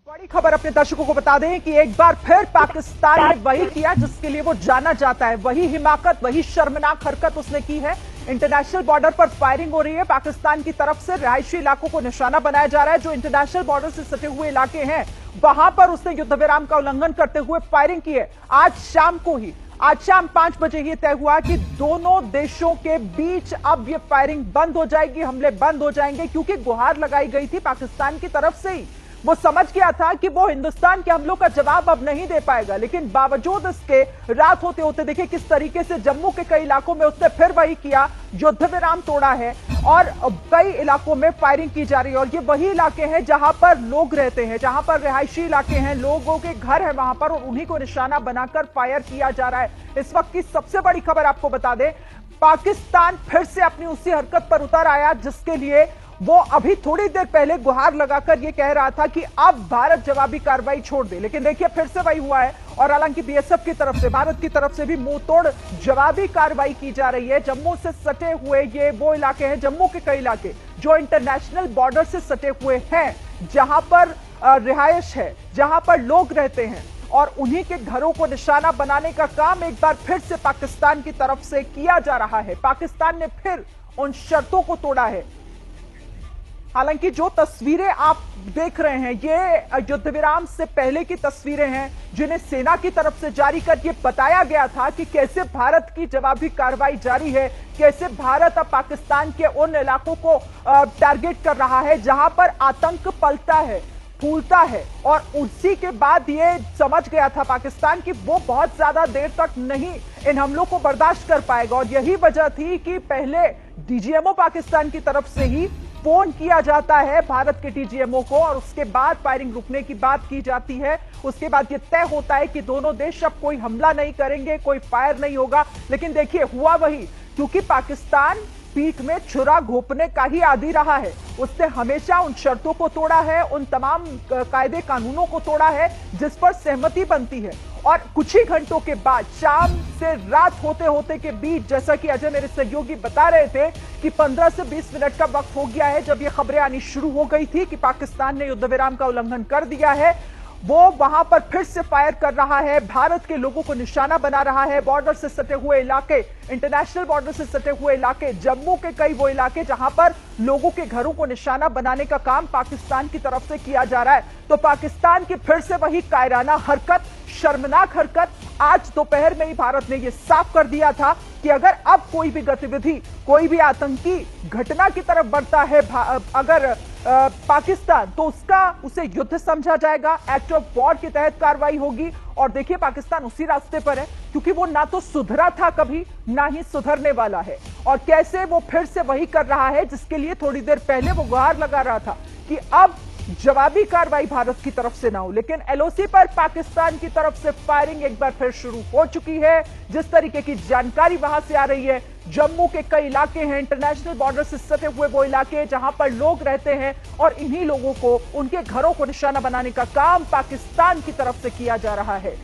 बड़ी खबर अपने दर्शकों को बता दें कि एक बार फिर पाकिस्तान ने वही किया जिसके लिए वो जाना जाता है। वही हिमाकत, वही शर्मनाक हरकत उसने की है। इंटरनेशनल बॉर्डर पर फायरिंग हो रही है पाकिस्तान की तरफ से। रिहायशी इलाकों को निशाना बनाया जा रहा है। जो इंटरनेशनल बॉर्डर से सटे हुए इलाके हैं वहां पर उसने युद्ध विराम का उल्लंघन करते हुए फायरिंग की है। आज शाम 5 बजे ये तय हुआ कि दोनों देशों के बीच अब ये फायरिंग बंद हो जाएगी, हमले बंद हो जाएंगे, क्योंकि गुहार लगाई गई थी पाकिस्तान की तरफ से ही। वो समझ गया था कि वो हिंदुस्तान के हमलों का जवाब अब नहीं दे पाएगा, लेकिन बावजूद इसके रात होते होते देखिए किस तरीके से जम्मू के कई इलाकों में उसने फिर वही किया, युद्ध विराम तोड़ा है और कई इलाकों में फायरिंग की जा रही है। और ये वही इलाके हैं जहां पर लोग रहते हैं, जहां पर रिहायशी इलाके हैं, लोगों के घर है वहां पर, और उन्हीं को निशाना बनाकर फायर किया जा रहा है। इस वक्त की सबसे बड़ी खबर आपको बता दें, पाकिस्तान फिर से अपनी उसी हरकत पर उतर आया जिसके लिए वो अभी थोड़ी देर पहले गुहार लगाकर ये कह रहा था कि अब भारत जवाबी कार्रवाई छोड़ दे। लेकिन देखिए फिर से वही हुआ है। और हालांकि बीएसएफ की तरफ से, भारत की तरफ से भी मुंह तोड़ जवाबी कार्रवाई की जा रही है। जम्मू से सटे हुए ये वो इलाके हैं, जम्मू के कई इलाके जो इंटरनेशनल बॉर्डर से सटे हुए हैं, जहां पर रिहायश है, जहां पर लोग रहते हैं, और उन्हीं के घरों को निशाना बनाने का काम एक बार फिर से पाकिस्तान की तरफ से किया जा रहा है। पाकिस्तान ने फिर उन शर्तों को तोड़ा है। हालांकि जो तस्वीरें आप देख रहे हैं ये युद्ध विराम से पहले की तस्वीरें हैं, जिन्हें सेना की तरफ से जारी कर ये बताया गया था कि कैसे भारत की जवाबी कार्रवाई जारी है, कैसे भारत अब पाकिस्तान के उन इलाकों को टारगेट कर रहा है जहां पर आतंक पलता है, फूलता है। और उसी के बाद ये समझ गया था पाकिस्तान कि वो बहुत ज्यादा देर तक नहीं इन हमलों को बर्दाश्त कर पाएगा। और यही वजह थी कि पहले डीजीएमओ पाकिस्तान की तरफ से ही फोन किया जाता है भारत के डीजीएमओ को, और उसके बाद फायरिंग रुकने की बात की जाती है। उसके बाद यह तय होता है कि दोनों देश अब कोई हमला नहीं करेंगे, कोई फायर नहीं होगा। लेकिन देखिए हुआ वही, क्योंकि पाकिस्तान पीठ में छुरा घोंपने का ही आदी रहा है। उसने हमेशा उन शर्तों को तोड़ा है, उन तमाम कायदे कानूनों को तोड़ा है जिस पर सहमति बनती है। और कुछ ही घंटों के बाद, शाम से रात होते होते के बीच, जैसा कि अजय मेरे सहयोगी बता रहे थे कि 15 से 20 मिनट का वक्त हो गया है जब ये खबरें आनी शुरू हो गई थी कि पाकिस्तान ने युद्ध विराम का उल्लंघन कर दिया है। वो वहां पर फिर से फायर कर रहा है, भारत के लोगों को निशाना बना रहा है। बॉर्डर से सटे हुए इलाके, इंटरनेशनल बॉर्डर से सटे हुए इलाके, जम्मू के कई वो इलाके जहां पर लोगों के घरों को निशाना बनाने का काम पाकिस्तान की तरफ से किया जा रहा है। तो पाकिस्तान की फिर से वही कायराना हरकत, शर्मनाक हरकत। आज दोपहर में ही भारत ने यह साफ कर दिया था कि अगर अब कोई भी गतिविधि, कोई भी आतंकी घटना की तरफ बढ़ता है अगर पाकिस्तान, तो उसे युद्ध समझा जाएगा, एक्ट ऑफ वॉर के तहत कार्रवाई होगी। और देखिए पाकिस्तान उसी रास्ते पर है, क्योंकि वो ना तो सुधरा था कभी, ना ही सुधरने वाला है। और कैसे वो फिर से वही कर रहा है जिसके लिए थोड़ी देर पहले वो गुहार लगा रहा था कि अब जवाबी कार्रवाई भारत की तरफ से ना हो। लेकिन एलओसी पर पाकिस्तान की तरफ से फायरिंग एक बार फिर शुरू हो चुकी है। जिस तरीके की जानकारी वहां से आ रही है, जम्मू के कई इलाके हैं, इंटरनेशनल बॉर्डर से सटे हुए वो इलाके जहां पर लोग रहते हैं, और इन्हीं लोगों को, उनके घरों को निशाना बनाने का काम पाकिस्तान की तरफ से किया जा रहा है।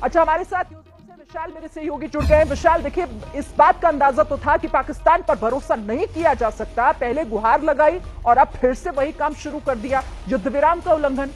अच्छा, हमारे साथ विशाल मेरे सहयोगी जुड़ गए हैं। विशाल, देखिए इस बात का अंदाजा तो था कि पाकिस्तान पर भरोसा नहीं किया जा सकता, पहले गुहार लगाई और अब फिर से वही काम शुरू कर दिया, युद्ध विराम का उल्लंघन।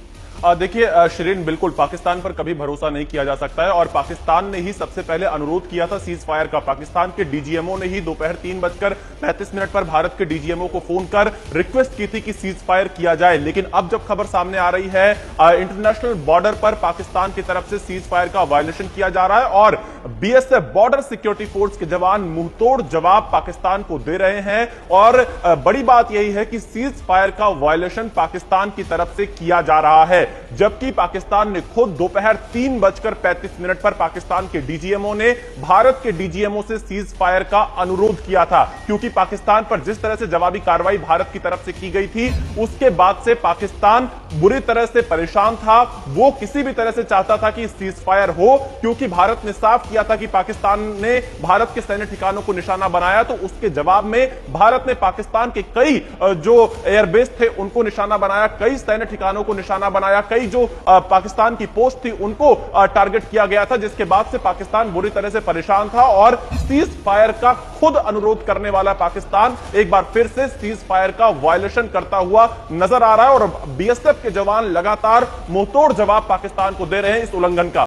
देखिए शिरीन, बिल्कुल पाकिस्तान पर कभी भरोसा नहीं किया जा सकता है, और पाकिस्तान ने ही सबसे पहले अनुरोध किया था सीज फायर का। पाकिस्तान के डीजीएमओ ने ही दोपहर 3:35 पर भारत के डीजीएमओ को फोन कर रिक्वेस्ट की थी कि सीज फायर किया जाए। लेकिन अब जब खबर सामने आ रही है, इंटरनेशनल बॉर्डर पर पाकिस्तान की तरफ से सीज फायर का वायलेशन किया जा रहा है, और बीएसएफ बॉर्डर सिक्योरिटी फोर्स के जवान मुंहतोड़ जवाब पाकिस्तान को दे रहे हैं। और बड़ी बात यही है कि सीज फायर का वायलेशन पाकिस्तान की तरफ से किया जा रहा है, जबकि पाकिस्तान ने खुद दोपहर 3:35 पर पाकिस्तान के डीजीएमओ ने भारत के डीजीएमओ से सीज फायर का अनुरोध किया था। क्योंकि पाकिस्तान पर जिस तरह से जवाबी कार्रवाई भारत की तरफ से की गई थी, उसके बाद से पाकिस्तान बुरी तरह से परेशान था। वो किसी भी तरह से चाहता था कि सीज फायर हो, क्योंकि भारत ने साफ किया था कि पाकिस्तान ने भारत के सैन्य ठिकानों को निशाना बनाया, तो उसके जवाब में भारत ने पाकिस्तान के कई जो एयरबेस थे उनको निशाना बनाया, कई सैन्य ठिकानों को निशाना बनाया, कई जो पाकिस्तान की पोस्ट थी उनको टारगेट किया गया था, जिसके बाद से पाकिस्तान बुरी तरह से परेशान था और सीज फायर का खुद अनुरोध करने वाला पाकिस्तान एक बार फिर से सीज फायर का वायलेशन करता हुआ नजर आ रहा है और बीएसएफ के जवान लगातार मुंहतोड़ जवाब पाकिस्तान को दे रहे हैं इस उल्लंघन का।